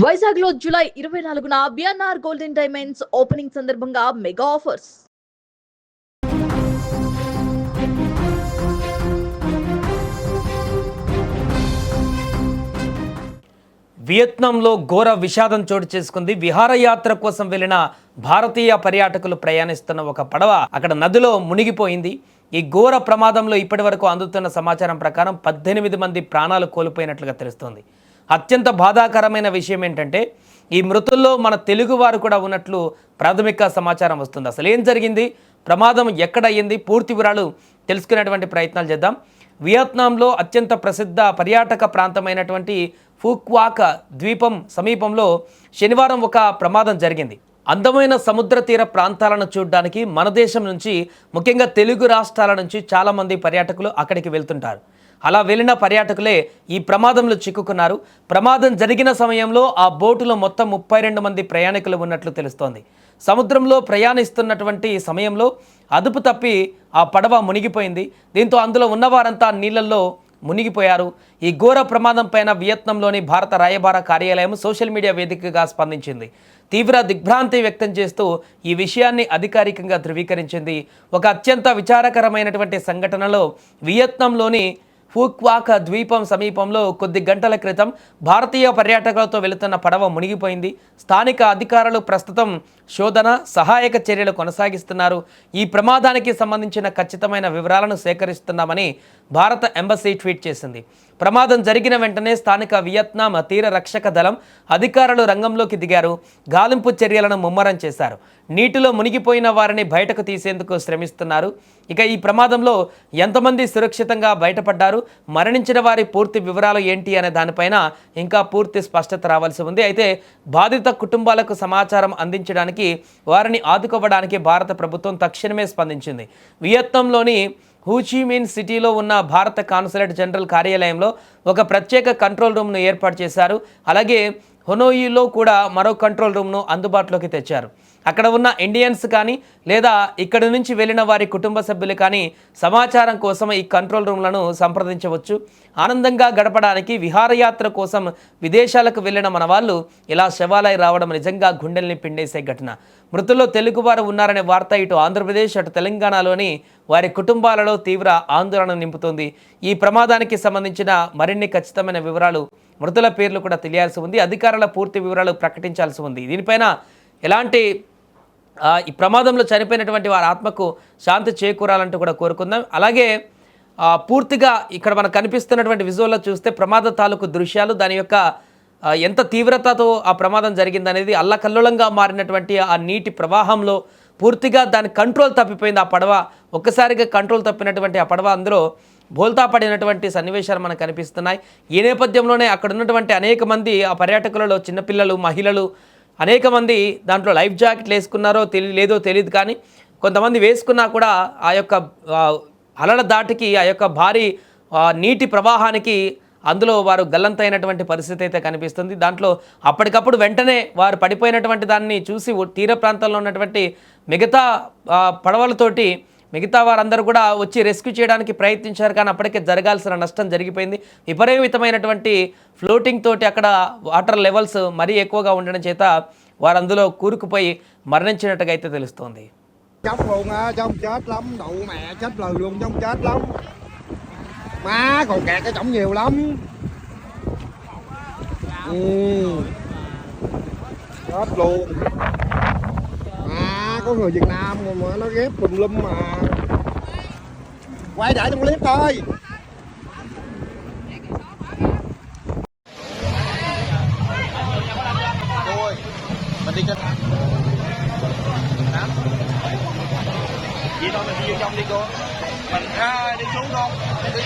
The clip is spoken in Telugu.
వైజాగ్ లో జూలై 24న బిఎన్ఆర్ గోల్డెన్ డైమండ్స్ ఓపెనింగ్ సందర్భంగా మెగా ఆఫర్స్. వియత్నాంలో ఘోర విషాదం చోటు చేసుకుంది. విహారయాత్ర కోసం వెళ్లిన భారతీయ పర్యాటకులు ప్రయాణిస్తున్న ఒక పడవ అక్కడ నదిలో మునిగిపోయింది. ఈ ఘోర ప్రమాదంలో ఇప్పటివరకు అందుతున్న సమాచారం ప్రకారం 18 మంది ప్రాణాలు కోల్పోయినట్లుగా తెలుస్తోంది. అత్యంత బాధాకరమైన విషయం ఏంటంటే ఈ మృతుల్లో మన తెలుగువారు కూడా ఉన్నట్లు ప్రాథమిక సమాచారం వస్తుంది. అసలు ఏం జరిగింది, ప్రమాదం ఎక్కడ అయ్యింది, పూర్తి వివరాలు తెలుసుకునేటువంటి ప్రయత్నాలు చేద్దాం. వియత్నాంలో అత్యంత ప్రసిద్ధ పర్యాటక ప్రాంతమైనటువంటి ఫుక్వాక్ ద్వీపం సమీపంలో శనివారం ఒక ప్రమాదం జరిగింది. అందమైన సముద్ర తీర ప్రాంతాలను చూడడానికి మన దేశం నుంచి, ముఖ్యంగా తెలుగు రాష్ట్రాల నుంచి చాలామంది పర్యాటకులు అక్కడికి వెళ్తుంటారు. అలా వెళ్ళిన పర్యాటకులే ఈ ప్రమాదంలో చిక్కుకున్నారు. ప్రమాదం జరిగిన సమయంలో ఆ బోటులో మొత్తం 32 మంది ప్రయాణికులు ఉన్నట్లు తెలుస్తోంది. సముద్రంలో ప్రయాణిస్తున్నటువంటి సమయంలో అదుపు తప్పి ఆ పడవ మునిగిపోయింది. దీంతో అందులో ఉన్నవారంతా నీళ్లలో మునిగిపోయారు. ఈ ఘోర ప్రమాదం పైన వియత్నంలోని భారత రాయబార కార్యాలయం సోషల్ మీడియా వేదికగా స్పందించింది. తీవ్ర దిగ్భ్రాంతి వ్యక్తం చేస్తూ ఈ విషయాన్ని అధికారికంగా ధృవీకరించింది. ఒక అత్యంత విచారకరమైనటువంటి సంఘటనలో వియత్నంలోని ఫుక్వాక్ ద్వీపం సమీపంలో కొద్ది గంటల క్రితం భారతీయ పర్యాటకులతో వెళుతున్న పడవ మునిగిపోయింది. స్థానిక అధికారులు ప్రస్తుతం శోధన, సహాయక చర్యలు కొనసాగిస్తున్నారు. ఈ ప్రమాదానికి సంబంధించిన ఖచ్చితమైన వివరాలను సేకరిస్తున్నామని భారత ఎంబసీ ట్వీట్ చేసింది. ప్రమాదం జరిగిన వెంటనే స్థానిక వియత్నాం తీర రక్షక దళం అధికారులు రంగంలోకి దిగారు. గాలింపు చర్యలను ముమ్మరం చేశారు. నీటిలో మునిగిపోయిన వారిని బయటకు తీసేందుకు శ్రమిస్తున్నారు. ఇక ఈ ప్రమాదంలో ఎంతమంది సురక్షితంగా బయటపడ్డారు, మరణించిన వారి పూర్తి వివరాలు ఏంటి అనే దానిపైన ఇంకా పూర్తి స్పష్టత రావాల్సి ఉంది. అయితే బాధిత కుటుంబాలకు సమాచారం అందించడానికి, వారిని ఆదుకోవడానికి భారత ప్రభుత్వం తక్షణమే స్పందించింది. వియత్నంలోని హూచిమిన్ సిటీలో ఉన్న భారత కాన్సులేట్ జనరల్ కార్యాలయంలో ఒక ప్రత్యేక కంట్రోల్ రూమ్ను ఏర్పాటు చేశారు. అలాగే హనోయిలో కూడా మరో కంట్రోల్ రూమ్ను అందుబాటులోకి తెచ్చారు. అక్కడ ఉన్న ఇండియన్స్ కానీ లేదా ఇక్కడి నుంచి వెళ్ళిన వారి కుటుంబ సభ్యులు కానీ సమాచారం కోసం ఈ కంట్రోల్ రూమ్లను సంప్రదించవచ్చు. ఆనందంగా గడపడానికి విహారయాత్ర కోసం విదేశాలకు వెళ్ళిన మన వాళ్ళు ఇలా శవాలై రావడం నిజంగా గుండెల్ని పిండేసే ఘటన. మృతుల్లో తెలుగువారు ఉన్నారనే వార్త ఇటు ఆంధ్రప్రదేశ్ అటు తెలంగాణలోని వారి కుటుంబాలలో తీవ్ర ఆందోళన నింపుతోంది. ఈ ప్రమాదానికి సంబంధించిన మరిన్ని ఖచ్చితమైన వివరాలు, మృతుల పేర్లు కూడా తెలియాల్సి ఉంది. అధికారుల పూర్తి వివరాలు ప్రకటించాల్సి ఉంది. దీనిపైన ఎలాంటి ఈ ప్రమాదంలో చనిపోయినటువంటి వారి ఆత్మకు శాంతి చేకూరాలంటూ కూడా కోరుకుందాం. అలాగే పూర్తిగా ఇక్కడ మనకు కనిపిస్తున్నటువంటి విజువల్లో చూస్తే ప్రమాద తాలూకు దృశ్యాలు, దాని యొక్క ఎంత తీవ్రతతో ఆ ప్రమాదం జరిగిందనేది అల్లకల్లోలంగా మారినటువంటి ఆ నీటి ప్రవాహంలో పూర్తిగా దాని కంట్రోల్ తప్పిపోయింది. ఆ పడవ ఒక్కసారిగా కంట్రోల్ తప్పినటువంటి ఆ పడవ అందులో బోల్తా పడినటువంటి సన్నివేశాలు మనకు కనిపిస్తున్నాయి. ఈ నేపథ్యంలోనే అక్కడ ఉన్నటువంటి అనేక మంది ఆ పర్యాటకులలో చిన్నపిల్లలు, మహిళలు అనేక మంది దాంట్లో లైఫ్ జాకెట్లు వేసుకున్నారో లేదో తెలియదు, కానీ కొంతమంది వేసుకున్నా కూడా ఆ యొక్క అలల దాటికి, ఆ యొక్క భారీ నీటి ప్రవాహానికి అందులో వారు గల్లంతైనటువంటి పరిస్థితి అయితే కనిపిస్తుంది. దాంట్లో అప్పటికప్పుడు వెంటనే వారు పడిపోయినటువంటి దాన్ని చూసి తీర ప్రాంతంలో ఉన్నటువంటి మిగతా పడవలతోటి మిగతా వారందరూ కూడా వచ్చి రెస్క్యూ చేయడానికి ప్రయత్నించారు. కానీ అప్పటికే జరగాల్సిన నష్టం జరిగిపోయింది. విపరీతమైనటువంటి ఫ్లోటింగ్ తోటి అక్కడ వాటర్ లెవెల్స్ మరీ ఎక్కువగా ఉండడం చేత వారు అందులో కూరుకుపోయి మరణించినట్టుగా అయితే తెలుస్తోంది. Má còn kẹt cái chổng nhiều lắm. Chết luôn. Có người Việt Nam mà nó ghép tùm lum mà. Quay lại trong clip thôi. Thôi, mình đi trên. Vậy thôi mình đi vô trong đi cô. Mình đi xuống thôi. Đi.